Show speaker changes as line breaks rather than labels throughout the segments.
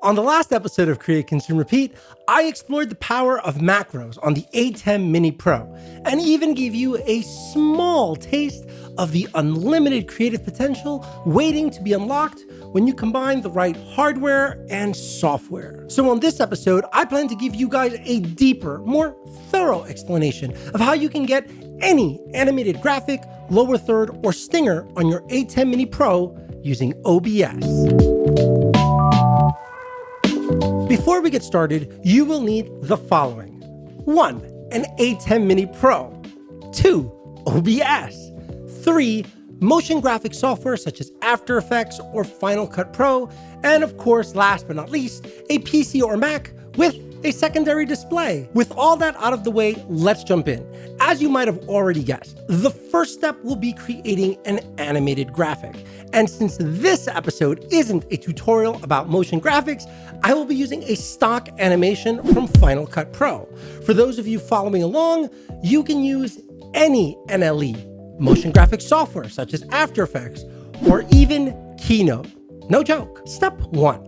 On the last episode of Create, Consume, Repeat, I explored the power of macros on the ATEM Mini Pro and even gave you a small taste of the unlimited creative potential waiting to be unlocked when you combine the right hardware and software. So on this episode, I plan to give you guys a deeper, more thorough explanation of how you can get any animated graphic, lower third, or stinger on your ATEM Mini Pro using OBS. Before we get started, you will need the following. 1. An ATEM Mini Pro. 2. OBS. 3. Motion graphic software such as After Effects or Final Cut Pro. And of course, last but not least, a PC or Mac with a secondary display. With all that out of the way, let's jump in. As you might have already guessed, the first step will be creating an animated graphic. And since this episode isn't a tutorial about motion graphics, I will be using a stock animation from Final Cut Pro. For those of you following along, you can use any NLE, motion graphic software such as After Effects, or even Keynote. No joke. Step 1.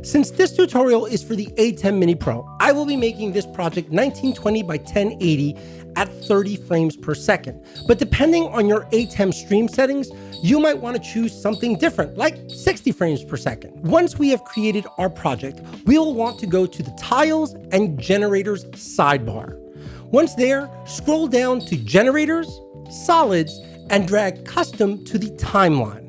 Since this tutorial is for the ATEM Mini Pro, I will be making this project 1920 by 1080 at 30 frames per second. But depending on your ATEM stream settings, you might want to choose something different, like 60 frames per second. Once we have created our project, we will want to go to the Tiles and Generators sidebar. Once there, scroll down to Generators, Solids, and drag Custom to the timeline.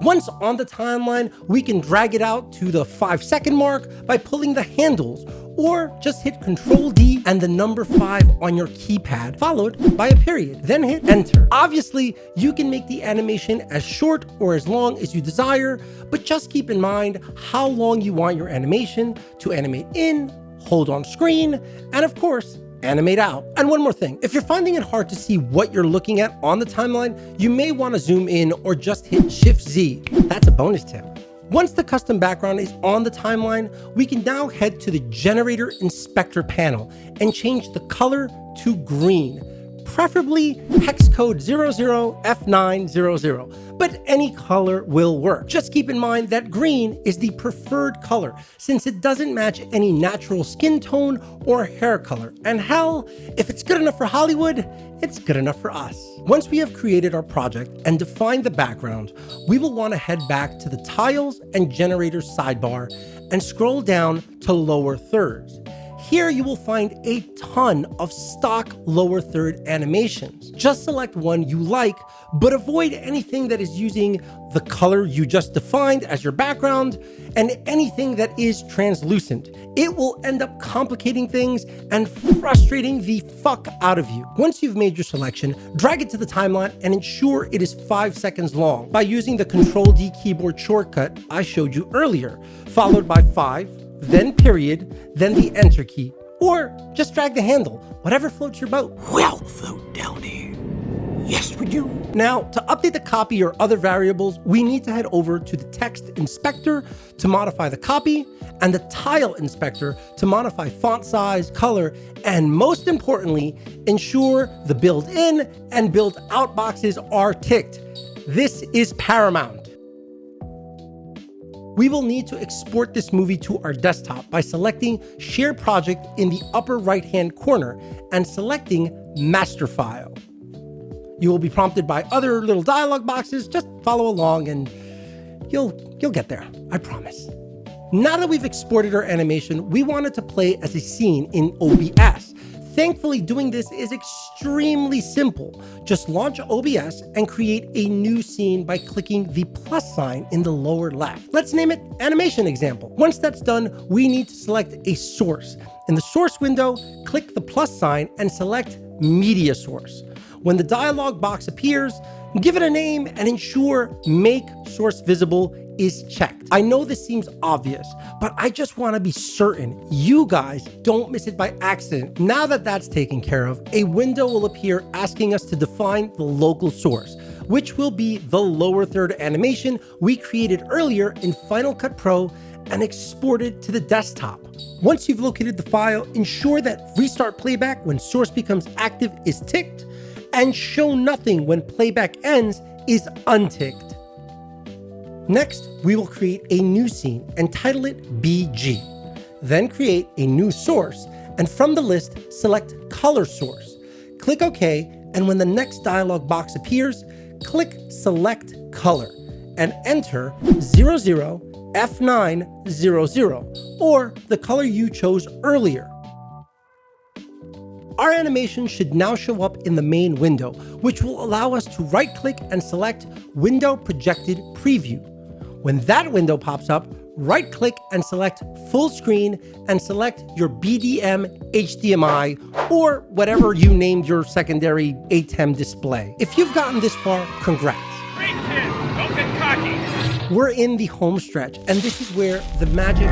Once on the timeline, we can drag it out to the 5-second mark by pulling the handles, or just hit Ctrl-D and the number 5 on your keypad, followed by a period, then hit Enter. Obviously, you can make the animation as short or as long as you desire, but just keep in mind how long you want your animation to animate in, hold on screen, and of course, animate out. And one more thing, if you're finding it hard to see what you're looking at on the timeline, you may want to zoom in or just hit Shift-Z. That's a bonus tip. Once the custom background is on the timeline, we can now head to the Generator Inspector panel and change the color to green, preferably hex code 00F900, but any color will work. Just keep in mind that green is the preferred color since it doesn't match any natural skin tone or hair color. And hell, if it's good enough for Hollywood, it's good enough for us. Once we have created our project and defined the background, we will want to head back to the Tiles and Generators sidebar and scroll down to Lower Thirds. Here you will find a ton of stock lower third animations. Just select one you like, but avoid anything that is using the color you just defined as your background and anything that is translucent. It will end up complicating things and frustrating the fuck out of you. Once you've made your selection, drag it to the timeline and ensure it is 5 seconds long by using the Ctrl-D keyboard shortcut I showed you earlier, followed by 5, then period, then the Enter key, or just drag the handle, whatever floats your boat.
We'll float down here. Yes, we do.
Now, to update the copy or other variables, we need to head over to the Text Inspector to modify the copy, and the Tile Inspector to modify font size, color, and most importantly, ensure the build-in and build-out boxes are ticked. This is paramount. We will need to export this movie to our desktop by selecting Share Project in the upper right-hand corner and selecting Master File. You will be prompted by other little dialog boxes. Just follow along and you'll get there, I promise. Now that we've exported our animation, we want it to play as a scene in OBS. Thankfully, doing this is extremely simple. Just launch OBS and create a new scene by clicking the plus sign in the lower left. Let's name it Animation Example. Once that's done, we need to select a source. In the source window, click the plus sign and select Media Source. When the dialog box appears, give it a name and ensure Make Source Visible is checked. I know this seems obvious, but I just want to be certain you guys don't miss it by accident. Now that that's taken care of, a window will appear asking us to define the local source, which will be the lower third animation we created earlier in Final Cut Pro and exported to the desktop. Once you've located the file, ensure that Restart Playback when source becomes active is ticked, and Show Nothing when playback ends is unticked. Next, we will create a new scene and title it BG. Then create a new source, and from the list, select Color Source. Click OK, and when the next dialog box appears, click Select Color and enter 00F900, or the color you chose earlier. Our animation should now show up in the main window, which will allow us to right-click and select Window Projected Preview. When that window pops up, right-click and select Full Screen and select your BDM HDMI or whatever you named your secondary ATEM display. If you've gotten this far, congrats.
Great kid, don't get cocky.
We're in the home stretch, and this is where the magic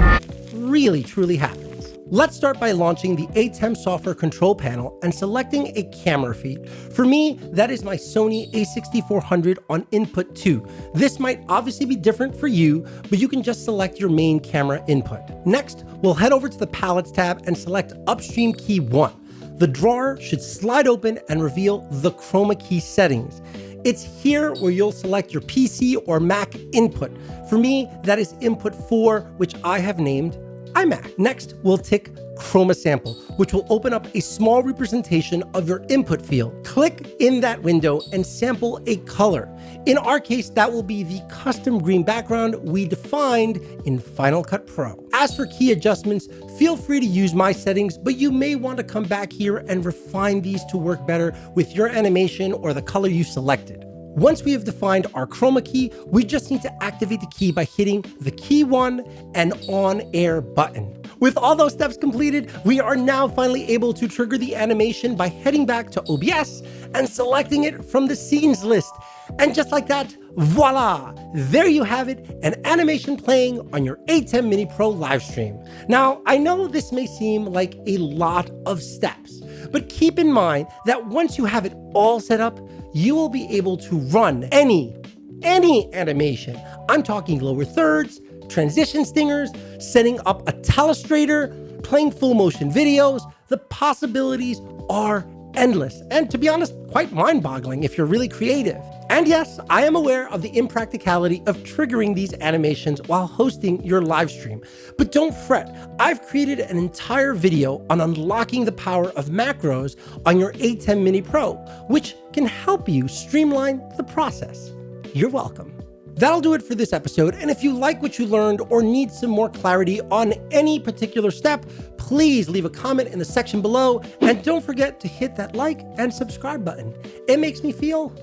really truly happens. Let's start by launching the ATEM software control panel and selecting a camera feed. For me, that is my Sony a6400 on input 2. This might obviously be different for you, but you can just select your main camera input. Next, we'll head over to the palettes tab and select upstream key 1. The drawer should slide open and reveal the chroma key settings. It's here where you'll select your PC or Mac input. For me, that is input 4, which I have named iMac. Next, we'll tick Chroma Sample, which will open up a small representation of your input field. Click in that window and sample a color. In our case, that will be the custom green background we defined in Final Cut Pro. As for key adjustments, feel free to use my settings, but you may want to come back here and refine these to work better with your animation or the color you selected. Once we have defined our chroma key, we just need to activate the key by hitting the key 1 and on air button. With all those steps completed, we are now finally able to trigger the animation by heading back to OBS and selecting it from the scenes list. And just like that, voila! There you have it, an animation playing on your ATEM Mini Pro live stream. Now, I know this may seem like a lot of steps, but keep in mind that once you have it all set up, you will be able to run any animation. I'm talking lower thirds, transition stingers, setting up a telestrator, playing full motion videos. The possibilities are endless, and to be honest, quite mind-boggling if you're really creative. And yes, I am aware of the impracticality of triggering these animations while hosting your live stream. But don't fret, I've created an entire video on unlocking the power of macros on your ATEM Mini Pro, which can help you streamline the process. You're welcome. That'll do it for this episode, and if you like what you learned or need some more clarity on any particular step, please leave a comment in the section below, and don't forget to hit that like and subscribe button. It makes me feel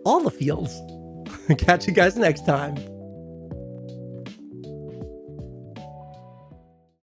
all the feels. Catch you guys next time.